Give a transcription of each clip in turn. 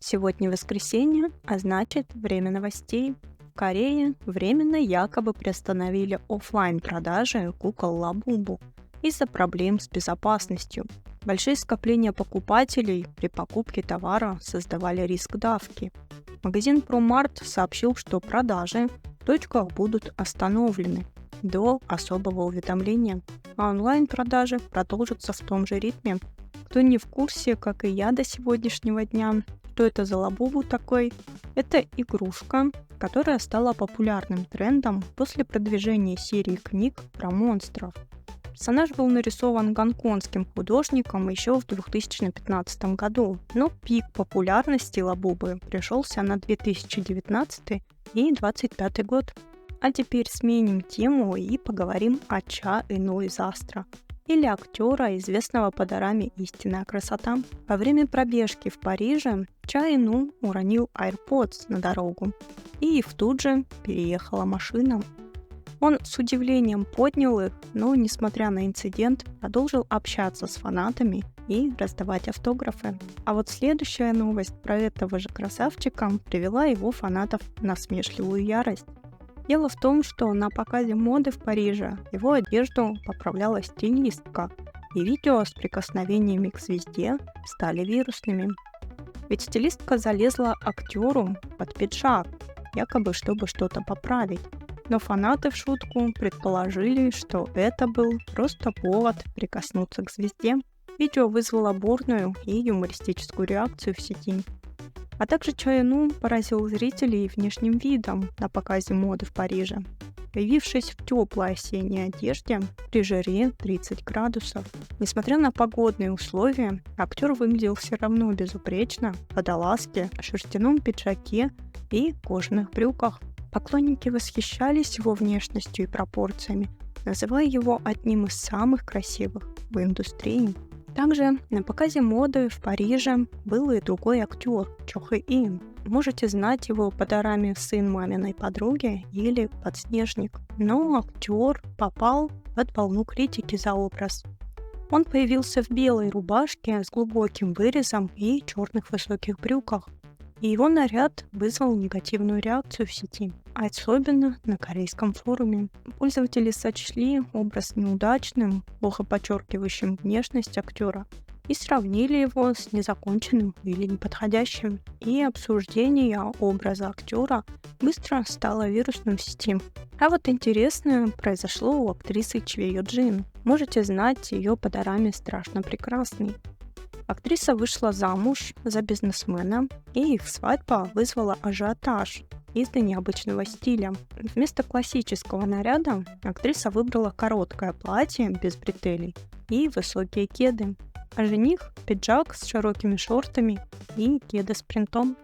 Сегодня воскресенье, а значит время новостей. В Корее временно якобы приостановили оффлайн продажи кукол Лабубу из-за проблем с безопасностью. Большие скопления покупателей при покупке товара создавали риск давки. Магазин ProMart сообщил, что продажи в точках будут остановлены до особого уведомления, а онлайн-продажи продолжатся в том же ритме. Кто не в курсе, как и я до сегодняшнего дня, что это за Лабубу такой? Это игрушка, которая стала популярным трендом после продвижения серии книг про монстров. Персонаж был нарисован гонконгским художником еще в 2015 году, но пик популярности Лабубы пришелся на 2019 и 2025 год. А теперь сменим тему и поговорим о Ча Ыну из Астра, или актера, известного по дорамме «Истинная красота». Во время пробежки в Париже Ча Ыну уронил AirPods на дорогу, и их тут же переехала машина. Он с удивлением поднял их, но, несмотря на инцидент, продолжил общаться с фанатами и раздавать автографы. А вот следующая новость про этого же красавчика привела его фанатов в насмешливую ярость. Дело в том, что на показе моды в Париже его одежду поправляла стилистка, и видео с прикосновениями к звезде стали вирусными. Ведь стилистка залезла актеру под пиджак, якобы чтобы что-то поправить. Но фанаты в шутку предположили, что это был просто повод прикоснуться к звезде. Видео вызвало бурную и юмористическую реакцию в сети. А также Ча Ыну поразил зрителей внешним видом на показе моды в Париже, появившись в теплой осенней одежде при жаре 30 градусов. Несмотря на погодные условия, актер выглядел все равно безупречно в водолазке, шерстяном пиджаке и кожаных брюках. Поклонники восхищались его внешностью и пропорциями, называя его одним из самых красивых в индустрии. Также на показе моды в Париже был и другой актер Чо Хэ Ин. Можете знать его по дораме «Сын маминой подруги» или «Подснежник». Но актер попал под волну критики за образ. Он появился в белой рубашке с глубоким вырезом и черных высоких брюках. И его наряд вызвал негативную реакцию в сети, особенно на корейском форуме. Пользователи сочли образ неудачным, плохо подчеркивающим внешность актера, и сравнили его с незаконченным или неподходящим. И обсуждение образа актера быстро стало вирусным в сети. А вот интересное произошло у актрисы Чве Йо Джин. Можете знать ее по дораме «Страшно прекрасный». Актриса вышла замуж за бизнесмена, и их свадьба вызвала ажиотаж из-за необычного стиля. Вместо классического наряда актриса выбрала короткое платье без бретелей и высокие кеды, а жених – пиджак с широкими шортами и кеды с принтом.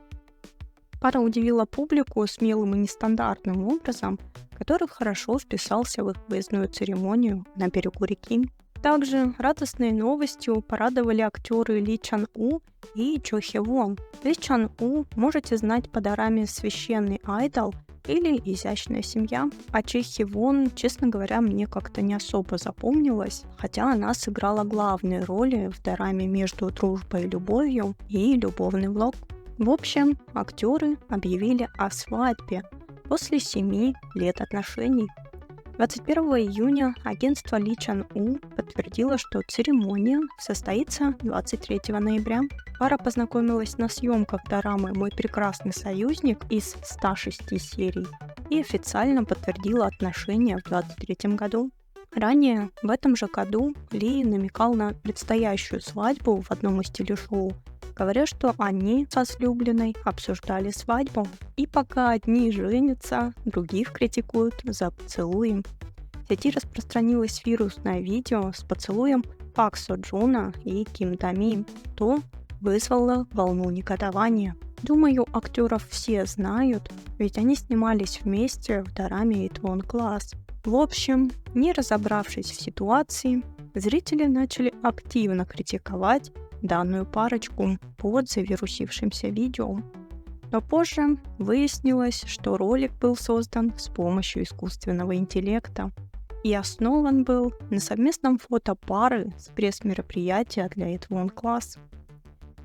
Пара удивила публику смелым и нестандартным образом, который хорошо вписался в их выездную церемонию на берегу реки. Также радостной новостью порадовали актеры Ли Чан У и Чо Хе Вон. Ли Чан У можете знать по дораме «Священный айдол» или «Изящная семья», а Чо Хе Вон, честно говоря, мне как-то не особо запомнилась, хотя она сыграла главные роли в дораме «Между дружбой и любовью» и «Любовный влог». В общем, актеры объявили о свадьбе после 7 лет отношений. 21 июня агентство Ли Чан У подтвердило, что церемония состоится 23 ноября. Пара познакомилась на съемках дорамы «Мой прекрасный союзник» из 106 серий и официально подтвердила отношения в 2023 году. Ранее, в этом же году, Ли намекал на предстоящую свадьбу в одном из телешоу, говоря, что они с возлюбленной обсуждали свадьбу. И пока одни женятся, других критикуют за поцелуи. В сети распространилось вирусное видео с поцелуем Пак Со Джуна и Ким Да Ми, что вызвало волну негодования. Думаю, актеров все знают, ведь они снимались вместе в дораме «Итвон Класс». В общем, не разобравшись в ситуации, зрители начали активно критиковать данную парочку под завирусившимся видео. Но позже выяснилось, что ролик был создан с помощью искусственного интеллекта и основан был на совместном фото пары с пресс-мероприятия для Итвон Класс.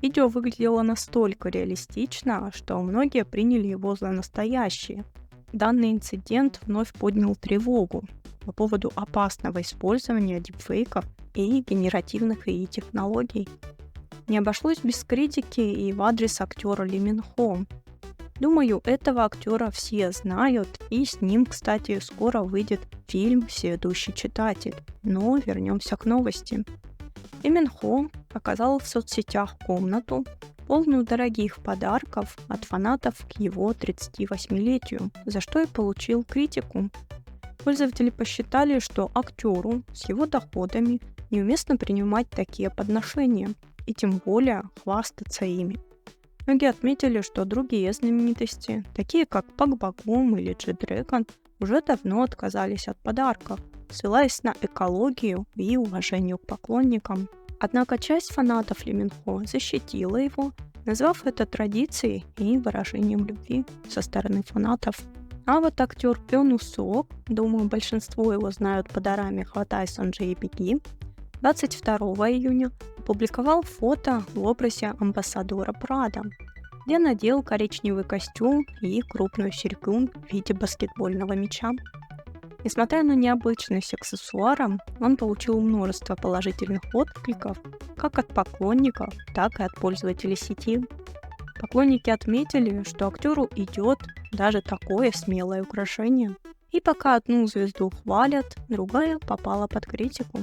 Видео выглядело настолько реалистично, что многие приняли его за настоящее. Данный инцидент вновь поднял тревогу по поводу опасного использования дипфейков и генеративных ИИ-технологий. Не обошлось без критики и в адрес актера Ли Мин Хо. Думаю, этого актера все знают, и с ним, кстати, скоро выйдет фильм «Всеведущий читатель». Но вернемся к новости. Ли Мин Хо показал в соцсетях комнату, полную дорогих подарков от фанатов к его 38-летию, за что и получил критику. Пользователи посчитали, что актеру с его доходами неуместно принимать такие подношения, и тем более хвастаться ими. Многие отметили, что другие знаменитости, такие как Пак Богум или G-Dragon, уже давно отказались от подарков, ссылаясь на экологию и уважение к поклонникам. Однако часть фанатов Ли Мин Хо защитила его, назвав это традицией и выражением любви со стороны фанатов. А вот актер Пён Усок, думаю, большинство его знают по дорамме «Хватай, Сонджи и беги», 22 июня опубликовал фото в образе амбассадора Прада, где надел коричневый костюм и крупную серьгу в виде баскетбольного мяча. Несмотря на необычность аксессуара, он получил множество положительных откликов как от поклонников, так и от пользователей сети. Поклонники отметили, что актеру идет даже такое смелое украшение. И пока одну звезду хвалят, другая попала под критику.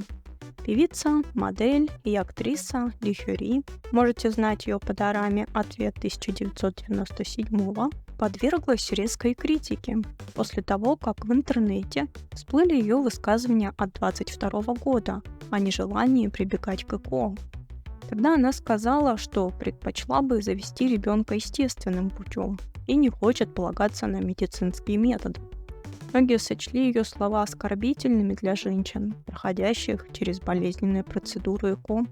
Певица, модель и актриса Ли Хюри, можете знать ее по дораме «Ответ 1997», подверглась резкой критике после того, как в интернете всплыли ее высказывания от 22 года о нежелании прибегать к ЭКО. Тогда она сказала, что предпочла бы завести ребенка естественным путем и не хочет полагаться на медицинские методы. Многие сочли ее слова оскорбительными для женщин, проходящих через болезненные процедуры ЭКО.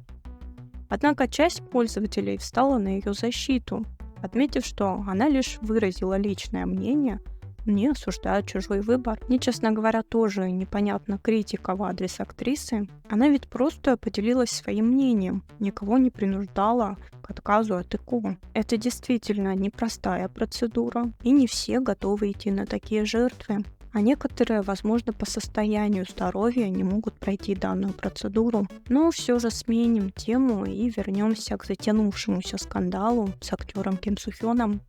Однако часть пользователей встала на ее защиту, отметив, что она лишь выразила личное мнение, не осуждая чужой выбор. Мне, честно говоря, тоже непонятна критика в адрес актрисы. Она ведь просто поделилась своим мнением, никого не принуждала к отказу от ЭКО. Это действительно непростая процедура, и не все готовы идти на такие жертвы. А некоторые, возможно, по состоянию здоровья не могут пройти данную процедуру. Но все же сменим тему и вернемся к затянувшемуся скандалу с актером Ким Су Хёном.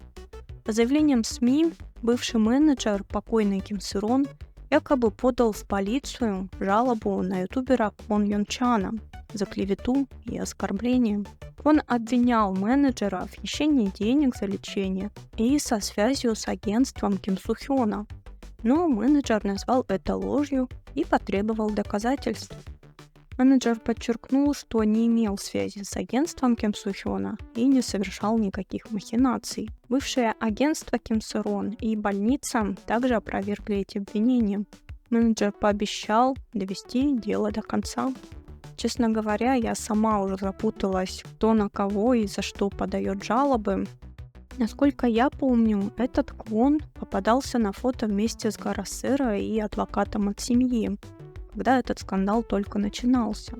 По заявлениям СМИ, бывший менеджер покойный Ким Сы Рон якобы подал в полицию жалобу на ютубера Kwon Yon Chana за клевету и оскорбление. Он обвинял менеджера в хищении денег за лечение и со связью с агентством Ким Су Хёна. Но менеджер назвал это ложью и потребовал доказательств. Менеджер подчеркнул, что не имел связи с агентством Ким Су Хёна и не совершал никаких махинаций. Бывшее агентство Ким Сы Рон и больница также опровергли эти обвинения. Менеджер пообещал довести дело до конца. Честно говоря, я сама уже запуталась, кто на кого и за что подает жалобы. Насколько я помню, этот Квон попадался на фото вместе с Гара Сэра и адвокатом от семьи, когда этот скандал только начинался.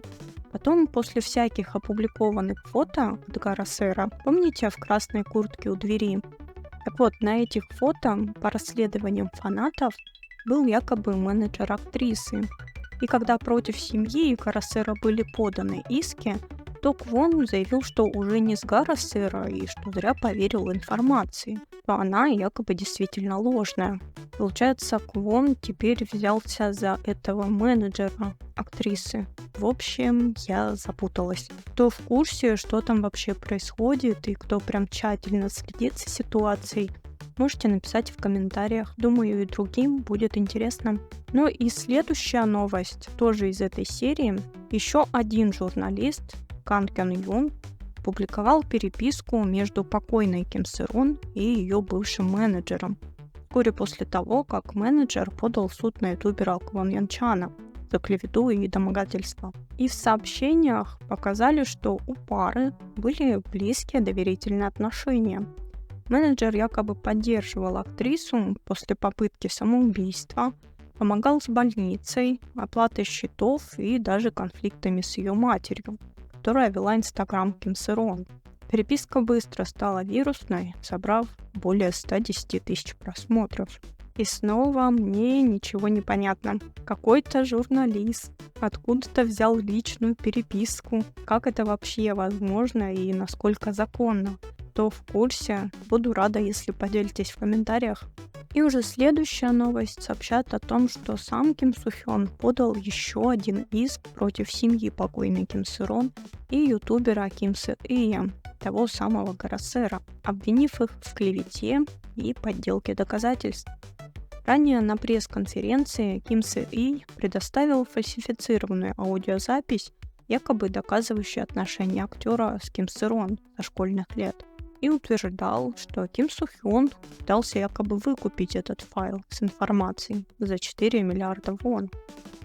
Потом, после всяких опубликованных фото от Гара Сэра, помните, в красной куртке у двери? Так вот, на этих фото, по расследованиям фанатов, был якобы менеджер актрисы. И когда против семьи и Гара Сэра были поданы иски, то Квон заявил, что уже не с Гара Сэра и что зря поверил информации, что она якобы действительно ложная. Получается, Квон теперь взялся за этого менеджера актрисы. В общем, я запуталась. Кто в курсе, что там вообще происходит и кто прям тщательно следит за ситуацией, можете написать в комментариях. Думаю, и другим будет интересно. Ну и следующая новость, тоже из этой серии. Еще один журналист, Кан Кён Юн, публиковал переписку между покойной Ким Сы Рон и ее бывшим менеджером. Вскоре после того, как менеджер подал в суд на ютубера Kwon Yon Chana за клевету и домогательство. И в сообщениях показали, что у пары были близкие доверительные отношения. Менеджер якобы поддерживал актрису после попытки самоубийства, помогал с больницей, оплатой счетов и даже конфликтами с ее матерью, которая вела инстаграм Ким Сы Рон. Переписка быстро стала вирусной, собрав более 110 тысяч просмотров. И снова мне ничего не понятно. Какой-то журналист откуда-то взял личную переписку. Как это вообще возможно и насколько законно? Кто в курсе, буду рада, если поделитесь в комментариях. И уже следующая новость сообщает о том, что сам Ким Су Хён подал еще один иск против семьи покойной Ким Сы Рон и ютубера Ким Сы Ия, того самого Гарасера, обвинив их в клевете и подделке доказательств. Ранее на пресс-конференции Ким Сы И предоставил фальсифицированную аудиозапись, якобы доказывающую отношения актера с Ким Сы Рон со школьных лет, и утверждал, что Ким Су Хён пытался якобы выкупить этот файл с информацией за 4 миллиарда вон.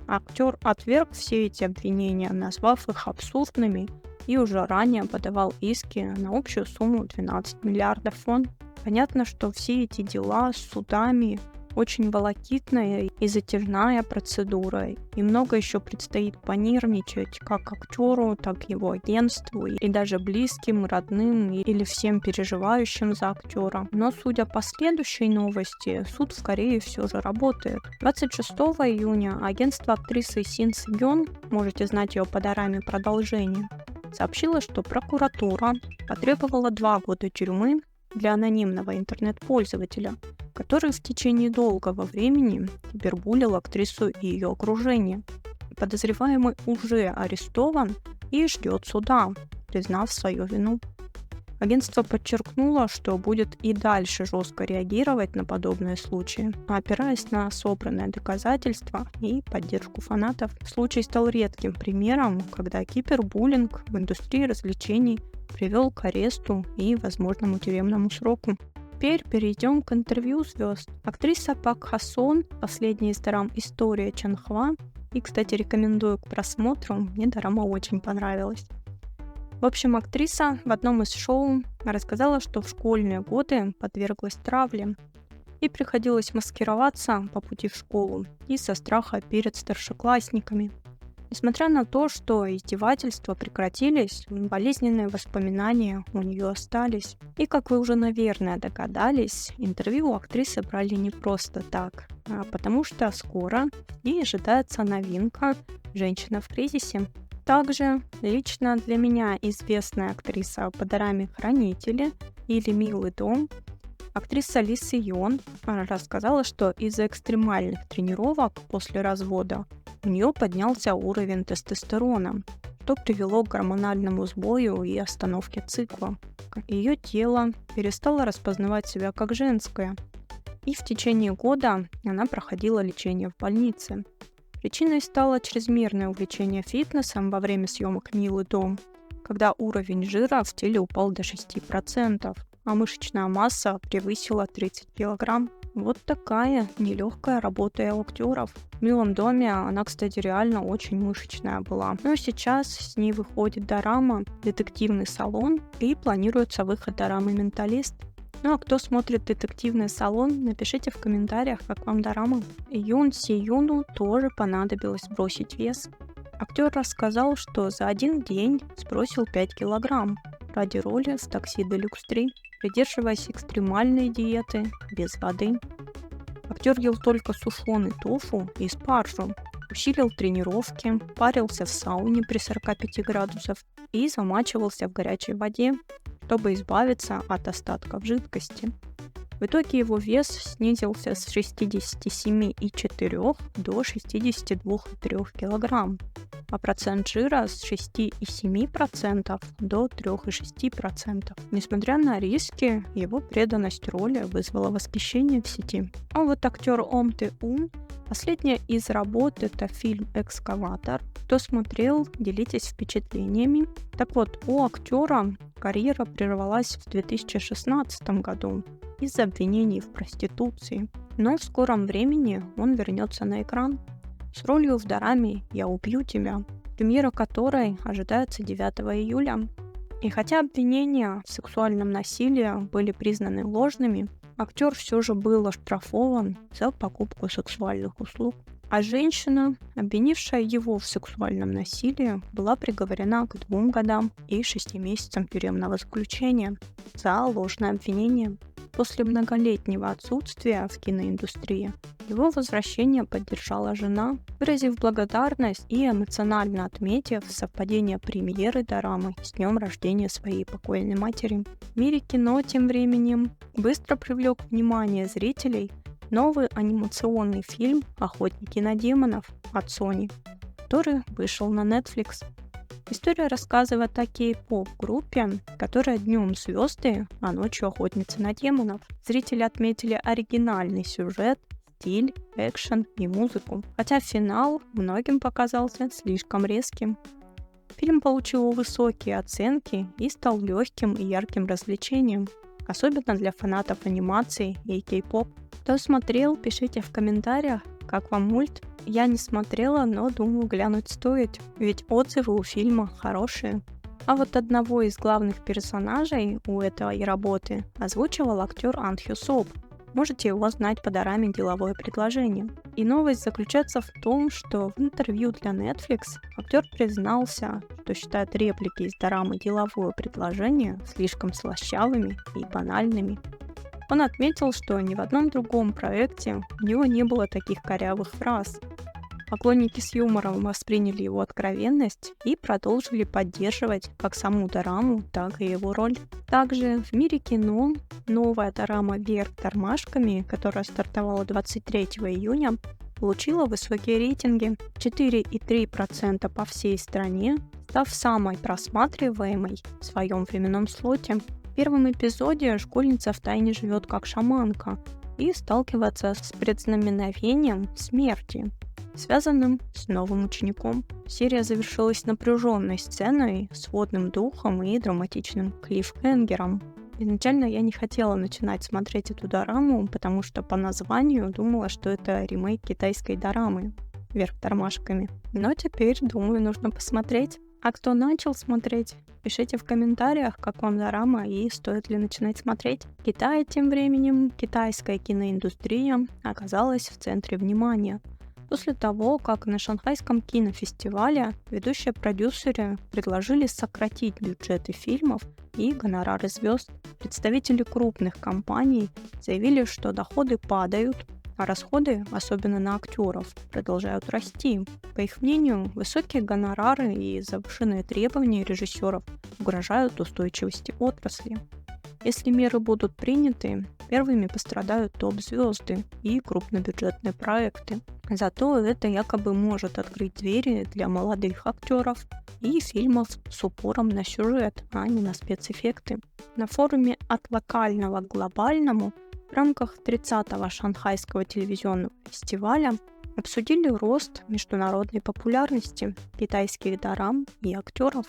Актер отверг все эти обвинения, назвав их абсурдными, и уже ранее подавал иски на общую сумму 12 миллиардов вон. Понятно, что все эти дела с судами очень волокитная и затяжная процедура, и много еще предстоит понервничать как актеру, так и его агентству, и даже близким, родным или всем переживающим за актера. Но судя по следующей новости, суд в Корее все же работает. 26 июня агентство актрисы Син Си Гён, можете знать ее по дорамме «Продолжение», сообщило, что прокуратура потребовала 2 года тюрьмы для анонимного интернет-пользователя, который в течение долгого времени кибербулил актрису и ее окружение. Подозреваемый уже арестован и ждет суда, признав свою вину. Агентство подчеркнуло, что будет и дальше жестко реагировать на подобные случаи, опираясь на собранные доказательства и поддержку фанатов. Случай стал редким примером, когда кибербуллинг в индустрии развлечений привел к аресту и возможному тюремному сроку. Теперь перейдем к интервью звезд. Актриса Пак Ха Сон, последняя из дорам «История Чон Хва», и, кстати, рекомендую к просмотру, мне дорама очень понравилась. В общем, актриса в одном из шоу рассказала, что в школьные годы подверглась травле и приходилось маскироваться по пути в школу из-за страха перед старшеклассниками. Несмотря на то, что издевательства прекратились, болезненные воспоминания у нее остались. И, как вы уже, наверное, догадались, интервью у актрисы брали не просто так, а потому что скоро и ожидается новинка «Женщина в кризисе». Также лично для меня известная актриса по дораме «Хранители» или «Милый дом», актриса Ли Си Йон рассказала, что из-за экстремальных тренировок после развода у нее поднялся уровень тестостерона, что привело к гормональному сбою и остановке цикла. Ее тело перестало распознавать себя как женское, и в течение года она проходила лечение в больнице. Причиной стало чрезмерное увлечение фитнесом во время съемок «Милый дом», когда уровень жира в теле упал до 6%, а мышечная масса превысила 30 кг. Вот такая нелегкая работа у актеров. В «Милом доме» она, кстати, реально очень мышечная была. Но сейчас с ней выходит дорама «Детективный салон» и планируется выход дорамы «Менталист». Ну а кто смотрит «Детективный салон», напишите в комментариях, как вам дорама. Юн Си Юну тоже понадобилось сбросить вес. Актер рассказал, что за один день сбросил 5 килограмм ради роли в «Такси Делюкс 3», придерживаясь экстремальной диеты без воды. Актер ел только сушеный тофу и спаржу, усилил тренировки, парился в сауне при 45 градусах и замачивался в горячей воде, чтобы избавиться от остатков жидкости. В итоге его вес снизился с 67,4 до 62,3 кг, а процент жира с 6,7% до 3,6%. Несмотря на риски, его преданность роли вызвала восхищение в сети. А вот актер Ом Тэ Ун, последняя из работ — это фильм «Экскаватор». Кто смотрел, делитесь впечатлениями. Так вот, у актера карьера прервалась в 2016 году из-за обвинений в проституции. Но в скором времени он вернется на экран с ролью в дораме «Я убью тебя», премьера которой ожидается 9 июля. И хотя обвинения в сексуальном насилии были признаны ложными, актер все же был оштрафован за покупку сексуальных услуг. А женщина, обвинившая его в сексуальном насилии, была приговорена к 2 годам и 6 месяцам тюремного заключения за ложное обвинение. После многолетнего отсутствия в киноиндустрии его возвращение поддержала жена, выразив благодарность и эмоционально отметив совпадение премьеры дорамы с днем рождения своей покойной матери. В мире кино тем временем быстро привлек внимание зрителей новый анимационный фильм «Охотники на демонов» от Sony, который вышел на Netflix. История рассказывает о кей-поп-группе, которая днем звезды, а ночью охотницы на демонов. Зрители отметили оригинальный сюжет, стиль, экшен и музыку, хотя финал многим показался слишком резким. Фильм получил высокие оценки и стал легким и ярким развлечением, особенно для фанатов анимации и кей-поп. Кто смотрел, пишите в комментариях, как вам мульт. Я не смотрела, но думаю, глянуть стоит, ведь отзывы у фильма хорошие. А вот одного из главных персонажей у этой работы озвучивал актер Ан Хё Соп. Можете его знать по дораме «Деловое предложение». И новость заключается в том, что в интервью для Netflix актер признался, что считает реплики из дорамы «Деловое предложение» слишком слащавыми и банальными. Он отметил, что ни в одном другом проекте у него не было таких корявых фраз. Поклонники с юмором восприняли его откровенность и продолжили поддерживать как саму дораму, так и его роль. Также в мире кино новая дорама «Вверх тормашками», которая стартовала 23 июня, получила высокие рейтинги – 4,3% по всей стране, став самой просматриваемой в своем временном слоте. В первом эпизоде школьница втайне живет как шаманка и сталкивается с предзнаменовением смерти, связанным с новым учеником. Серия завершилась напряженной сценой, сводным духом и драматичным клиффхенгером. Изначально я не хотела начинать смотреть эту дораму, потому что по названию думала, что это ремейк китайской дорамы «Вверх тормашками». Но теперь, думаю, нужно посмотреть. А кто начал смотреть, пишите в комментариях, как вам дорама и стоит ли начинать смотреть. В Китае тем временем китайская киноиндустрия оказалась в центре внимания. После того, как на Шанхайском кинофестивале ведущие продюсеры предложили сократить бюджеты фильмов и гонорары звезд, представители крупных компаний заявили, что доходы падают, а расходы, особенно на актеров, продолжают расти. По их мнению, высокие гонорары и завышенные требования режиссеров угрожают устойчивости отрасли. Если меры будут приняты, первыми пострадают топ-звезды и крупнобюджетные проекты. Зато это якобы может открыть двери для молодых актеров и фильмов с упором на сюжет, а не на спецэффекты. На форуме «От локального к глобальному» в рамках 30-го Шанхайского телевизионного фестиваля обсудили рост международной популярности китайских дорам и актеров.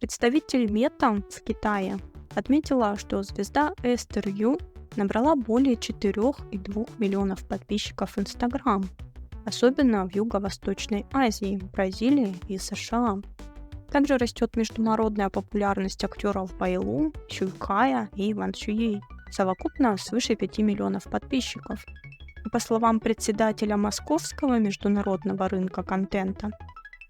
Представитель Мета в Китае отметила, что звезда Эстер Ю набрала более 4,2 миллионов подписчиков в Instagram, особенно в Юго-Восточной Азии, Бразилии и США. Также растет международная популярность актеров Байлу, Чуйкая и Ван Чуей, совокупно свыше 5 миллионов подписчиков. И по словам председателя Московского международного рынка контента,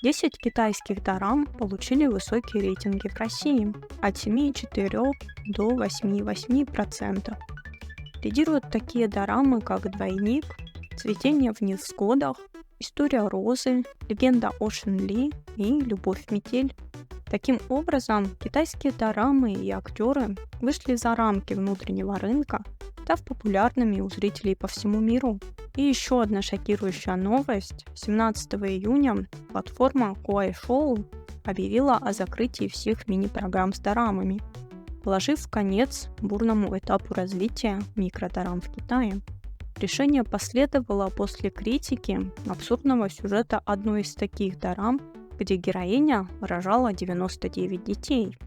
10 китайских дорам получили высокие рейтинги в России от 7,4 до 8,8%. Лидируют такие дорамы, как «Двойник», «Цветение в невзгодах», «История Розы», «Легенда о Шен Ли» и «Любовь в метель». Таким образом, китайские дорамы и актеры вышли за рамки внутреннего рынка, став популярными у зрителей по всему миру. И еще одна шокирующая новость. 17 июня платформа Kuaishou объявила о закрытии всех мини-программ с дорамами, положив конец бурному этапу развития микродорам в Китае. Решение последовало после критики абсурдного сюжета одной из таких дорам, где героиня рожала 99 детей.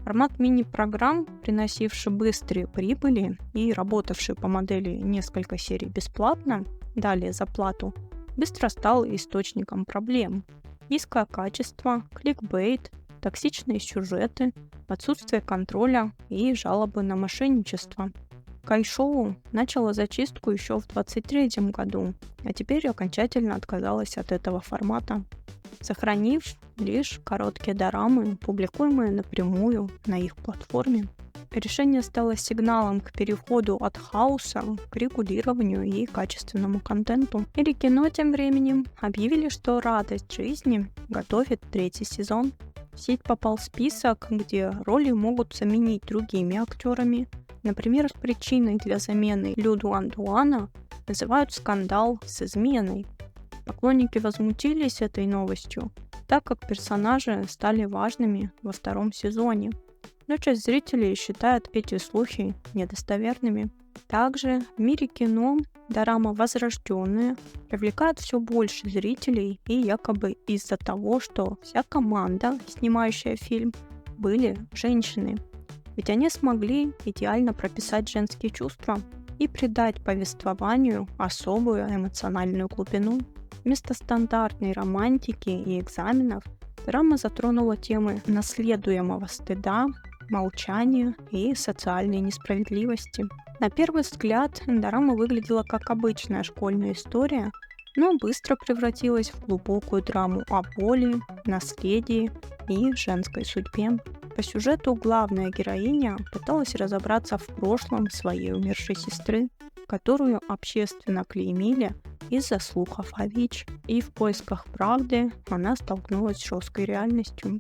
Формат мини-программ, приносивший быстрые прибыли и работавший по модели несколько серий бесплатно, далее за плату, быстро стал источником проблем. Низкое качество, кликбейт, токсичные сюжеты, отсутствие контроля и жалобы на мошенничество. Кайшоу начала зачистку еще в 2023 году, а теперь окончательно отказалась от этого формата, сохранив лишь короткие дорамы, публикуемые напрямую на их платформе. Решение стало сигналом к переходу от хаоса к регулированию и качественному контенту. Или кино тем временем объявили, что «Радость жизни» готовит 3-й сезон. В сеть попал список, где роли могут заменить другими актерами. Например, причиной для замены Лю Дуан называют скандал с изменой. Поклонники возмутились этой новостью, так как персонажи стали важными во 2-м сезоне. Но часть зрителей считает эти слухи недостоверными. Также в мире кино дорама «Возрожденные» привлекает все больше зрителей, и якобы из-за того, что вся команда, снимающая фильм, были женщины. Ведь они смогли идеально прописать женские чувства и придать повествованию особую эмоциональную глубину. Вместо стандартной романтики и экзаменов драма затронула темы наследуемого стыда, молчания и социальной несправедливости. На первый взгляд, дорама выглядела как обычная школьная история, но быстро превратилась в глубокую драму о боли, наследии и женской судьбе. По сюжету главная героиня пыталась разобраться в прошлом своей умершей сестры, которую общественно клеймили из-за слухов о ВИЧ, и в поисках правды она столкнулась с жесткой реальностью.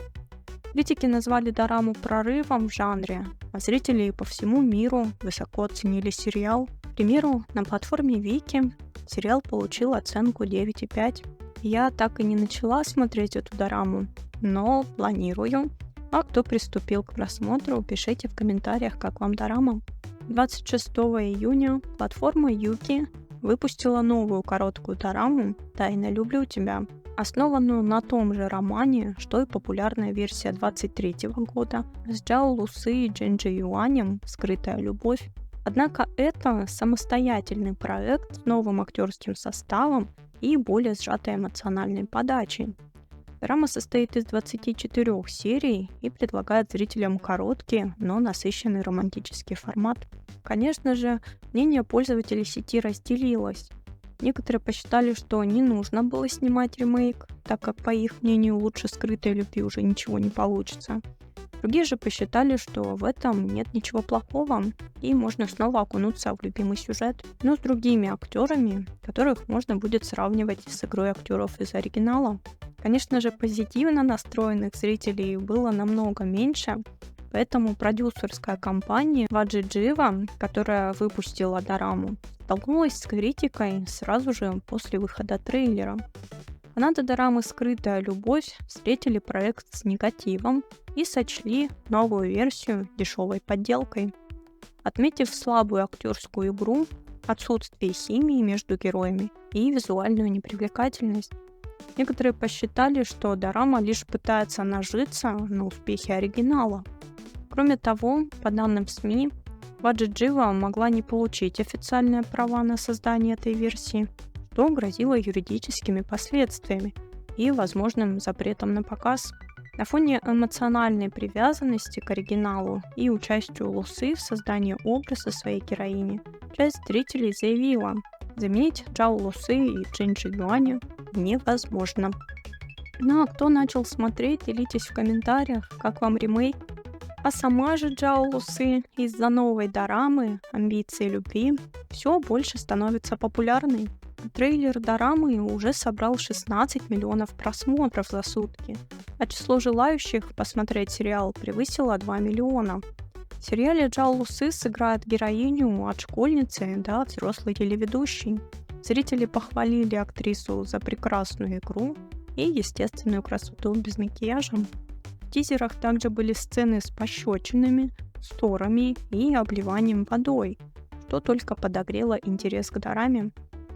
Критики назвали дораму прорывом в жанре, а зрители по всему миру высоко оценили сериал. К примеру, на платформе Вики сериал получил оценку 9,5. Я так и не начала смотреть эту дораму, но планирую. А кто приступил к просмотру, пишите в комментариях, как вам дорама. 26 июня платформа Юки выпустила новую короткую дораму «Тайно люблю тебя», основанную на том же романе, что и популярная версия 23 года с Джао Лусы и Джинджи Юанем «Скрытая любовь». Однако это самостоятельный проект с новым актерским составом и более сжатой эмоциональной подачей. Дорама состоит из 24 серий и предлагает зрителям короткий, но насыщенный романтический формат. Конечно же, мнение пользователей сети разделилось. Некоторые посчитали, что не нужно было снимать ремейк, так как, по их мнению, лучше «Скрытой любви» уже ничего не получится. Другие же посчитали, что в этом нет ничего плохого, и можно снова окунуться в любимый сюжет, но с другими актерами, которых можно будет сравнивать с игрой актеров из оригинала. Конечно же, позитивно настроенных зрителей было намного меньше, поэтому продюсерская компания Ваджиджива, которая выпустила дораму, столкнулась с критикой сразу же после выхода трейлера. Фанаты дорамы «Скрытая любовь» встретили проект с негативом и сочли новую версию дешевой подделкой. Отметив слабую актерскую игру, отсутствие химии между героями и визуальную непривлекательность. Некоторые посчитали, что дорама лишь пытается нажиться на успехе оригинала. Кроме того, по данным СМИ, Ваджиджива могла не получить официальные права на создание этой версии, что грозило юридическими последствиями и возможным запретом на показ. На фоне эмоциональной привязанности к оригиналу и участию Лусы в создании образа своей героини, часть зрителей заявила, заменить Джао Лусы и Джинджи Юаня невозможно. Ну а кто начал смотреть, делитесь в комментариях, как вам ремейк. А сама же Джао Лусы из-за новой дорамы «Амбиции любви» все больше становится популярной. Трейлер дорамы уже собрал 16 миллионов просмотров за сутки, а число желающих посмотреть сериал превысило 2 миллиона. В сериале Джао Лусы сыграет героиню от школьницы до взрослой телеведущей. Зрители похвалили актрису за прекрасную игру и естественную красоту без макияжа. В тизерах также были сцены с пощечинами, ссорами и обливанием водой, что только подогрело интерес к дораме.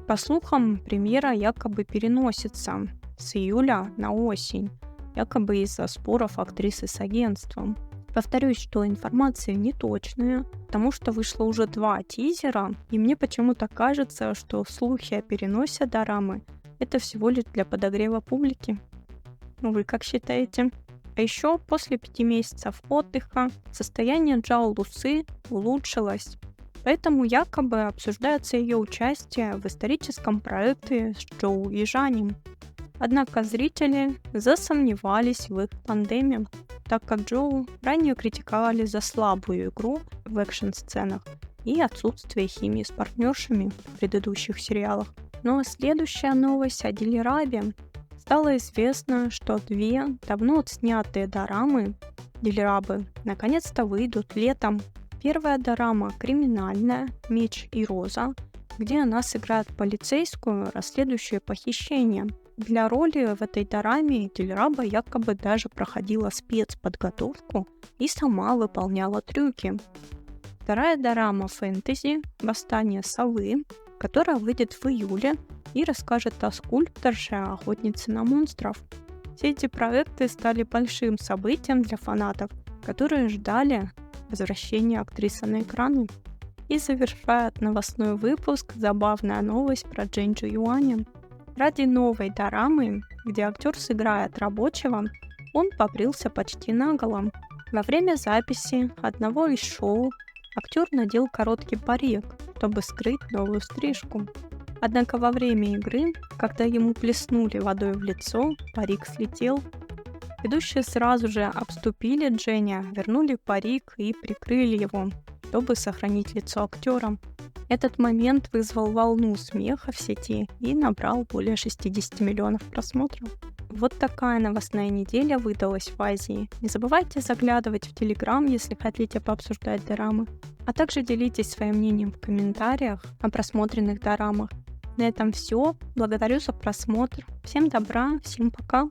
По слухам, премьера якобы переносится с июля на осень, якобы из-за споров актрисы с агентством. Повторюсь, что информация неточная, потому что вышло уже 2 тизера, и мне почему-то кажется, что слухи о переносе дорамы – это всего лишь для подогрева публики. Вы как считаете? А еще после 5 месяцев отдыха состояние Джао Лусы улучшилось. Поэтому якобы обсуждается ее участие в историческом проекте с Джоу и Жанем. Однако зрители засомневались в их тандеме, так как Джоу ранее критиковали за слабую игру в экшн-сценах и отсутствие химии с партнершами в предыдущих сериалах. Но следующая новость о Дилирабе. Стало известно, что две давно отснятые дорамы Дилирабы наконец-то выйдут летом. Первая дорама криминальная «Меч и роза», где она сыграет полицейскую, расследующую похищение. Для роли в этой дораме Дилираба якобы даже проходила спецподготовку и сама выполняла трюки. Вторая дорама фэнтези «Восстание совы», которая выйдет в июле и расскажет о скульпторше охотнице на монстров. Все эти проекты стали большим событием для фанатов, которые ждали возвращения актрисы на экраны. И завершает новостной выпуск забавная новость про Дженджу Юаня. Ради новой дорамы, где актер сыграет рабочего, он побрился почти наголо. Во время записи одного из шоу актер надел короткий парик, чтобы скрыть новую стрижку. Однако во время игры, когда ему плеснули водой в лицо, парик слетел. Ведущие сразу же обступили Дженя, вернули парик и прикрыли его, чтобы сохранить лицо актера. Этот момент вызвал волну смеха в сети и набрал более 60 миллионов просмотров. Вот такая новостная неделя выдалась в Азии. Не забывайте заглядывать в Телеграм, если хотите пообсуждать дорамы. А также делитесь своим мнением в комментариях о просмотренных дорамах. На этом все. Благодарю за просмотр. Всем добра, всем пока.